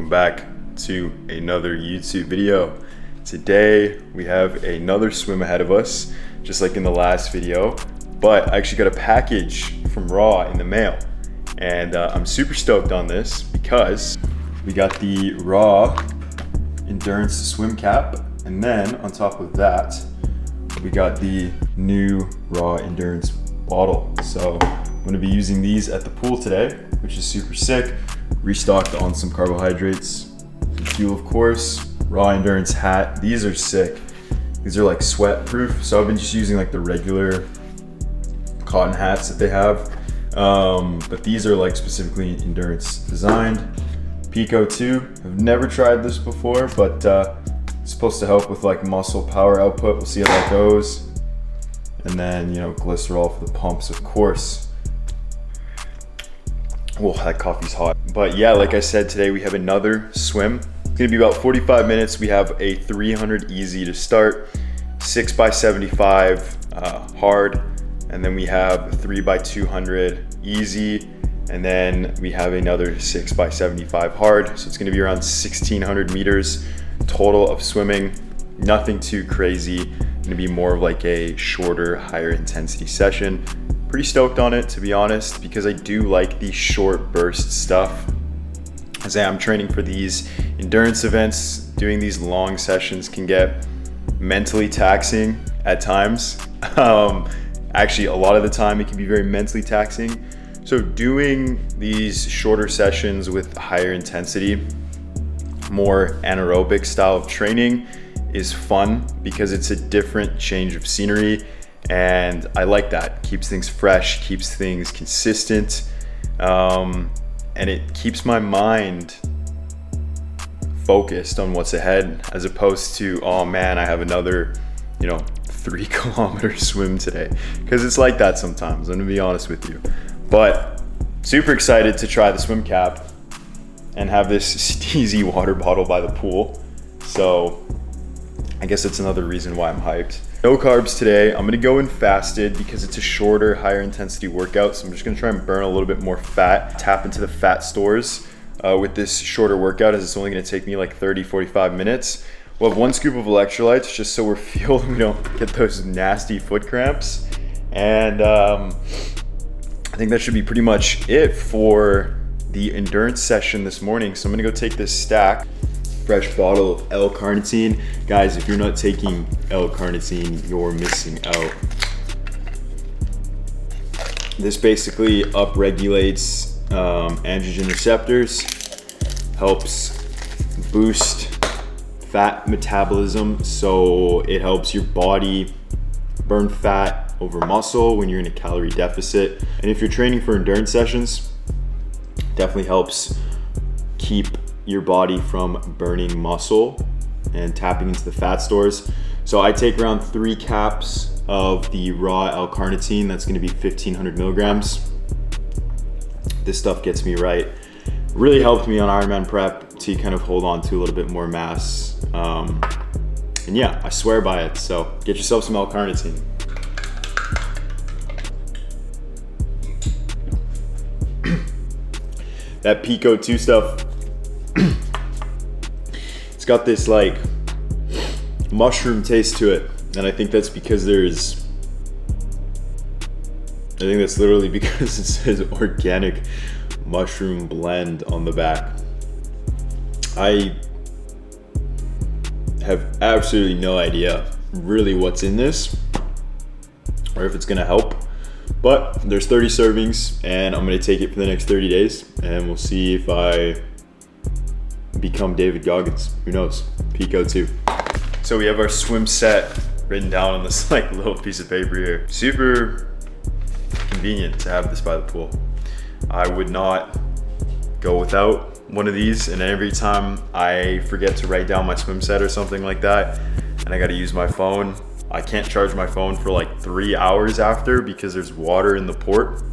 welcome back to another YouTube video. Today we have another swim ahead of us, just like in the last video, but I actually got a package from Raw in the mail, and I'm super stoked on this because we got the Raw Endurance swim cap, and then on top of that we got the new Raw Endurance bottle. So I'm going to be using these at the pool today, which is super sick. Restocked on some carbohydrates, fuel of course, Raw Endurance hat. These are sick. These are like sweat proof, so I've been just using like the regular cotton hats that they have, but these are like specifically endurance designed. Pico 2, I've never tried this before, but it's supposed to help with like muscle power output. We'll see how that goes. And then, you know, glycerol for the pumps, of course. Whoa, that coffee's hot. But yeah, like I said, today we have another swim. It's gonna be about 45 minutes. We have a 300 easy to start, 6x75 hard, and then we have 3x200 easy, and then we have another 6x75 hard. So it's gonna be around 1,600 meters total of swimming. Nothing too crazy. Gonna be more of like a shorter, higher intensity session. Pretty stoked on it, to be honest, because I do like the short burst stuff. As I'm training for these endurance events, doing these long sessions can get mentally taxing at times. Actually, a lot of the time it can be very mentally taxing. So doing these shorter sessions with higher intensity, more anaerobic style of training is fun because it's a different change of scenery. And I like that. Keeps things fresh, keeps things consistent, and it keeps my mind focused on what's ahead, as opposed to, oh man, I have another, 3-kilometer swim today. Because it's like that sometimes, I'm gonna be honest with you. But super excited to try the swim cap and have this Steezy water bottle by the pool. So I guess that's another reason why I'm hyped. No carbs today. I'm gonna go in fasted because it's a shorter, higher intensity workout. So I'm just gonna try and burn a little bit more fat, tap into the fat stores with this shorter workout, as it's only gonna take me like 30, 45 minutes. We'll have 1 scoop of electrolytes just so we're fueled and we don't get those nasty foot cramps. And I think that should be pretty much it for the endurance session this morning. So I'm gonna go take this stack, fresh bottle of L-carnitine. Guys, if you're not taking L-carnitine, you're missing out. This basically upregulates androgen receptors, helps boost fat metabolism, so it helps your body burn fat over muscle when you're in a calorie deficit. And if you're training for endurance sessions, definitely helps keep your body from burning muscle and tapping into the fat stores. So I take around 3 caps of the raw L-carnitine. That's gonna be 1,500 milligrams. This stuff gets me right. Really helped me on Ironman prep to kind of hold on to a little bit more mass. And yeah, I swear by it. So get yourself some L-carnitine. That Pico 2 stuff, it's got this like mushroom taste to it, and I think that's literally because it says organic mushroom blend on the back. I have absolutely no idea really what's in this or if it's gonna help, but there's 30 servings and I'm gonna take it for the next 30 days and we'll see if I become David Goggins. Who knows? Pico 2. So we have our swim set written down on this like little piece of paper here. Super convenient to have this by the pool. I would not go without one of these, and every time I forget to write down my swim set or something like that and I gotta use my phone, I can't charge my phone for like 3 hours after because there's water in the port,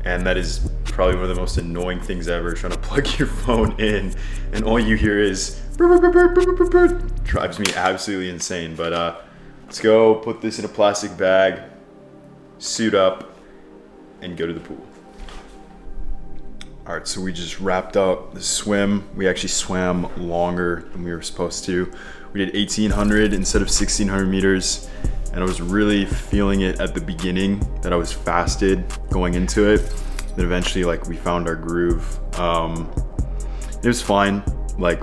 and that is probably one of the most annoying things ever, trying to plug your phone in and all you hear is burr, burr, burr, burr, burr, burr. Drives me absolutely insane. But let's go put this in a plastic bag, suit up, and go to the pool. All right, so we just wrapped up the swim. We actually swam longer than we were supposed to. We did 1,800 instead of 1,600 meters, and I was really feeling it at the beginning that I was fasted going into it. Then eventually, like, we found our groove. It was fine. Like,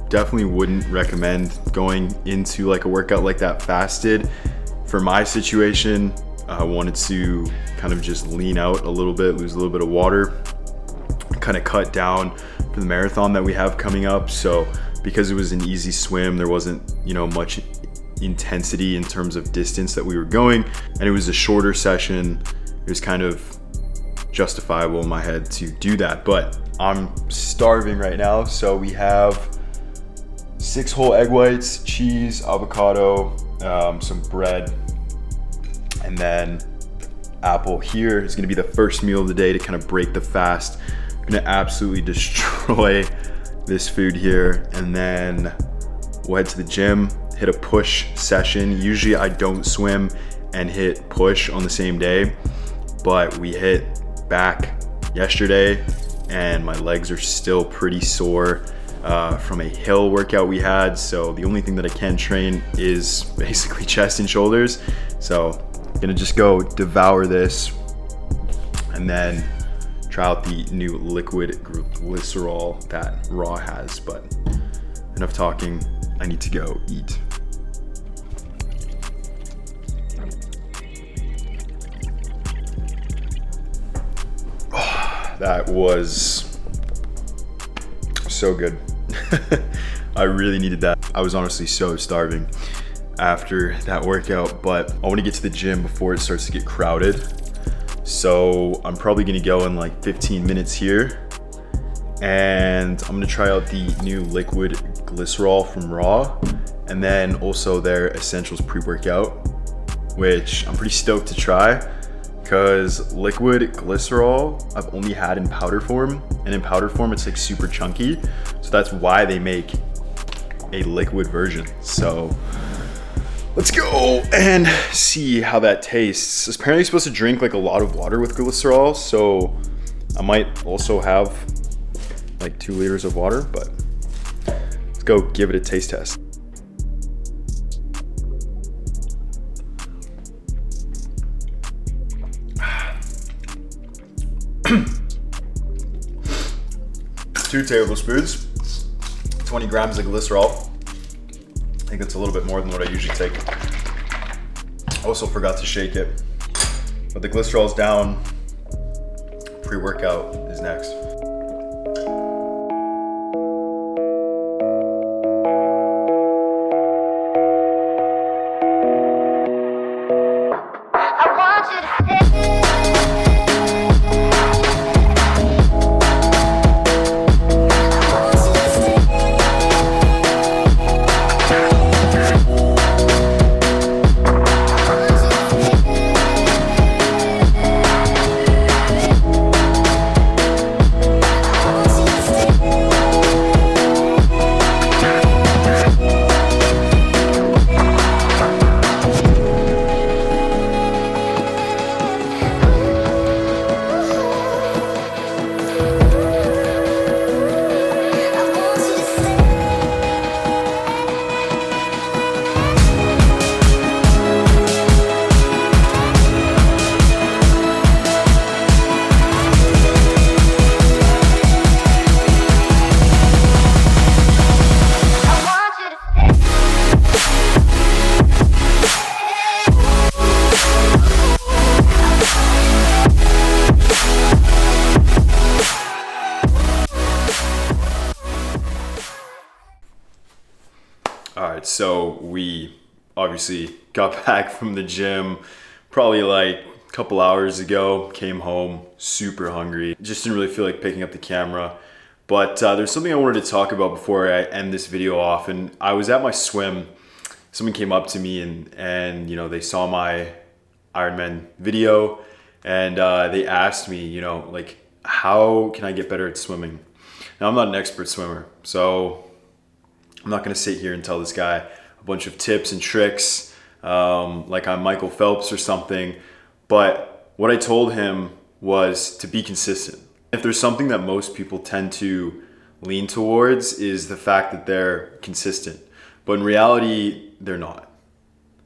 definitely wouldn't recommend going into like a workout like that fasted. For my situation, I wanted to kind of just lean out a little bit, lose a little bit of water, kind of cut down for the marathon that we have coming up. So because it was an easy swim, there wasn't, you know, much intensity in terms of distance that we were going, and it was a shorter session. It was kind of justifiable in my head to do that, but I'm starving right now. So we have 6 whole egg whites, cheese, avocado, some bread, and then apple. Here is gonna be the first meal of the day to kind of break the fast. I'm gonna absolutely destroy this food here, and then we'll head to the gym, hit a push session. Usually I don't swim and hit push on the same day, but we hit back yesterday and my legs are still pretty sore from a hill workout we had. So the only thing that I can train is basically chest and shoulders. So I'm gonna just go devour this and then try out the new liquid glycerol that Raw has. But enough talking, I need to go eat. That was so good. I really needed that. I was honestly so starving after that workout, but I want to get to the gym before it starts to get crowded. So I'm probably gonna go in like 15 minutes here, and I'm gonna try out the new liquid glycerol from Raw, and then also their essentials pre-workout, which I'm pretty stoked to try, because liquid glycerol I've only had in powder form, and in powder form it's like super chunky, so that's why they make a liquid version. So let's go and see how that tastes. Apparently you're supposed to drink like a lot of water with glycerol, so I might also have like 2 liters of water, but let's go give it a taste test. Two tablespoons, 20 grams of glycerol. I think it's a little bit more than what I usually take. Also forgot to shake it, but the glycerol's down. Pre-workout is next. All right, so we obviously got back from the gym probably like a couple hours ago, came home super hungry. Just didn't really feel like picking up the camera. But there's something I wanted to talk about before I end this video off. And I was at my swim, someone came up to me and you know, they saw my Ironman video and they asked me, you know, like, how can I get better at swimming? Now, I'm not an expert swimmer, so I'm not gonna sit here and tell this guy a bunch of tips and tricks like I'm Michael Phelps or something. But what I told him was to be consistent. If there's something that most people tend to lean towards is the fact that they're consistent, but in reality, they're not.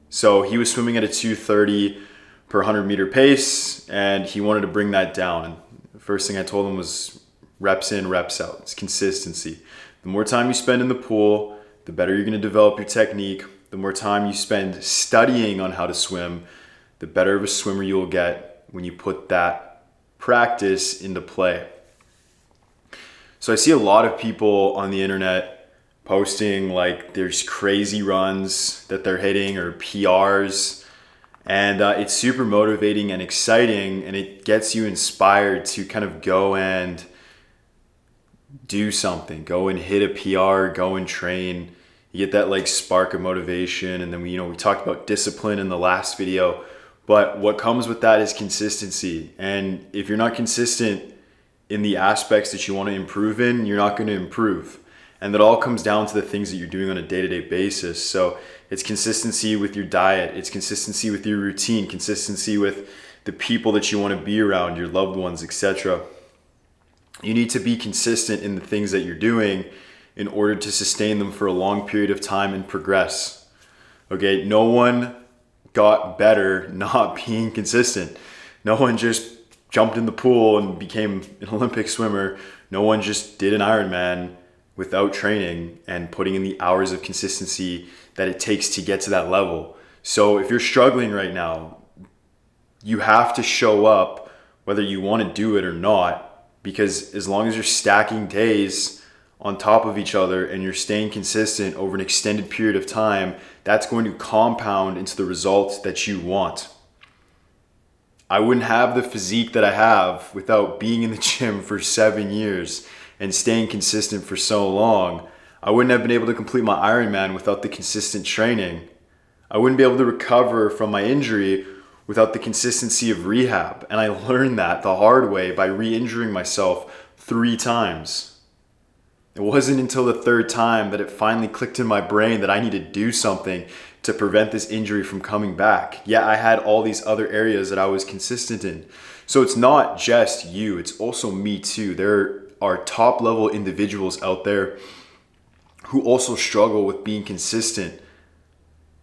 So he was swimming at a 2:30 per 100-meter pace, and he wanted to bring that down. And the first thing I told him was reps in, reps out. It's consistency. The more time you spend in the pool, the better you're going to develop your technique. The more time you spend studying on how to swim, the better of a swimmer you will get when you put that practice into play. So I see a lot of people on the internet posting like there's crazy runs that they're hitting or PRs, and it's super motivating and exciting, and it gets you inspired to kind of go and do something, go and hit a PR, go and train. You get that like spark of motivation, and then we talked about discipline in the last video, but what comes with that is consistency. And if you're not consistent in the aspects that you want to improve in, you're not going to improve. And that all comes down to the things that you're doing on a day-to-day basis. So it's consistency with your diet, it's consistency with your routine, consistency with the people that you want to be around, your loved ones, etc. You need to be consistent in the things that you're doing in order to sustain them for a long period of time and progress. Okay, no one got better not being consistent. No one just jumped in the pool and became an Olympic swimmer. No one just did an Ironman without training and putting in the hours of consistency that it takes to get to that level. So if you're struggling right now, you have to show up whether you want to do it or not, because as long as you're stacking days on top of each other and you're staying consistent over an extended period of time, that's going to compound into the results that you want. I wouldn't have the physique that I have without being in the gym for 7 years and staying consistent for so long. I wouldn't have been able to complete my Ironman without the consistent training. I wouldn't be able to recover from my injury without the consistency of rehab. And I learned that the hard way by re-injuring myself 3 times. It wasn't until the 3rd time that it finally clicked in my brain that I need to do something to prevent this injury from coming back. Yeah, I had all these other areas that I was consistent in. So it's not just you, it's also me too. There are top level individuals out there who also struggle with being consistent.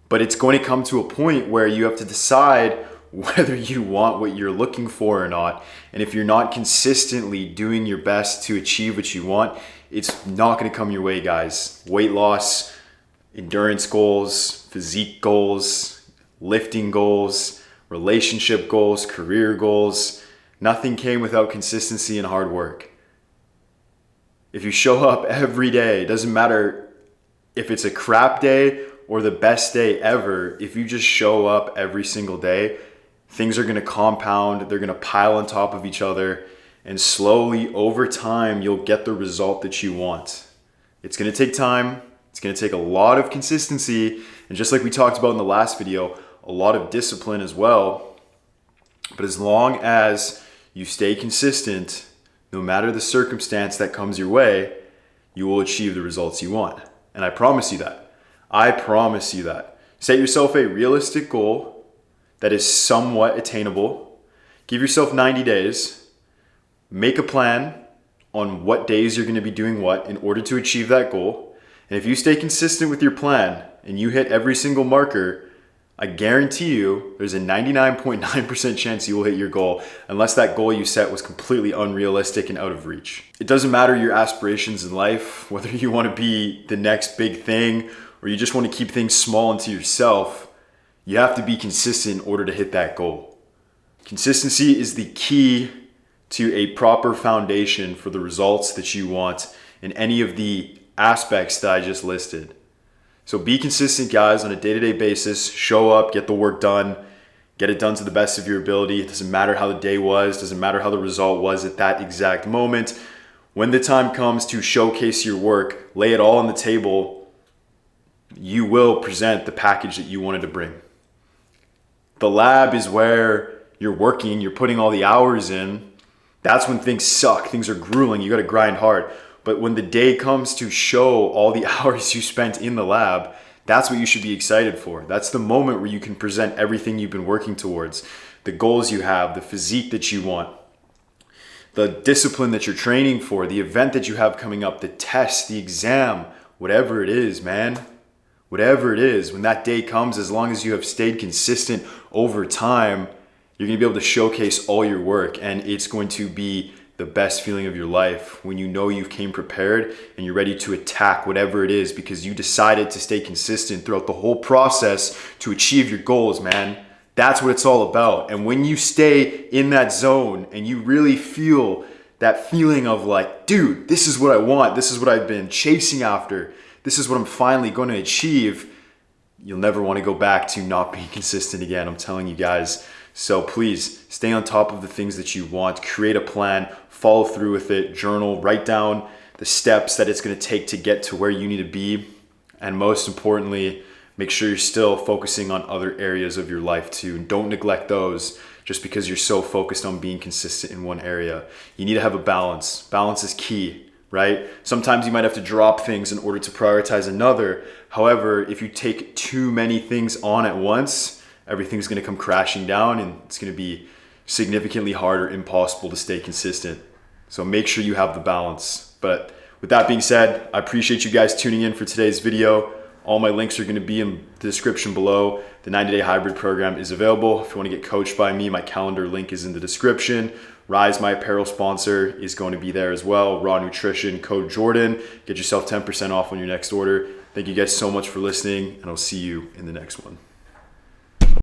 But it's going to come to a point where you have to decide whether you want what you're looking for or not. And if you're not consistently doing your best to achieve what you want, it's not going to come your way, guys. Weight loss, endurance goals, physique goals, lifting goals, relationship goals, career goals. Nothing came without consistency and hard work. If you show up every day, it doesn't matter if it's a crap day or the best day ever, if you just show up every single day, things are going to compound, they're going to pile on top of each other, and slowly over time, you'll get the result that you want. It's going to take time. It's going to take a lot of consistency, and just like we talked about in the last video, a lot of discipline as well. But as long as you stay consistent, no matter the circumstance that comes your way, you will achieve the results you want. And I promise you that. I promise you that. Set yourself a realistic goal that is somewhat attainable. Give yourself 90 days. Make a plan on what days you're going to be doing what in order to achieve that goal. And if you stay consistent with your plan and you hit every single marker, I guarantee you there's a 99.9% chance you will hit your goal, unless that goal you set was completely unrealistic and out of reach. It doesn't matter your aspirations in life, whether you want to be the next big thing or you just want to keep things small and to yourself. You have to be consistent in order to hit that goal. Consistency is the key to a proper foundation for the results that you want in any of the aspects that I just listed. So be consistent, guys, on a day-to-day basis. Show up, get the work done, get it done to the best of your ability. It doesn't matter how the day was, doesn't matter how the result was at that exact moment. When the time comes to showcase your work, lay it all on the table, you will present the package that you wanted to bring. The lab is where you're working, you're putting all the hours in. That's when things suck, things are grueling, you gotta grind hard. But when the day comes to show all the hours you spent in the lab, that's what you should be excited for. That's the moment where you can present everything you've been working towards, the goals you have, the physique that you want. the discipline that you're training for, the event that you have coming up, the test, the exam, whatever it is, man. Whatever it is, when that day comes, as long as you have stayed consistent over time, you're gonna be able to showcase all your work, and it's going to be the best feeling of your life when you know you've came prepared and you're ready to attack whatever it is because you decided to stay consistent throughout the whole process to achieve your goals, man. That's what it's all about. And when you stay in that zone and you really feel that feeling of like, dude, this is what I want, this is what I've been chasing after, this is what I'm finally going to achieve, you'll never want to go back to not being consistent again. I'm telling you guys. So please stay on top of the things that you want, create a plan, follow through with it, journal, write down the steps that it's going to take to get to where you need to be. And most importantly, make sure you're still focusing on other areas of your life too. Don't neglect those just because you're so focused on being consistent in one area. You need to have a balance. Balance is key. Right? Sometimes you might have to drop things in order to prioritize another. However, if you take too many things on at once, everything's going to come crashing down and it's going to be significantly harder, impossible to stay consistent. So make sure you have the balance. But with that being said, I appreciate you guys tuning in for today's video. All my links are going to be in the description below. The 90-day hybrid program is available. If you want to get coached by me, my calendar link is in the description. Rise, my apparel sponsor, is going to be there as well. Raw Nutrition, code Jordan. Get yourself 10% off on your next order. Thank you guys so much for listening, and I'll see you in the next one.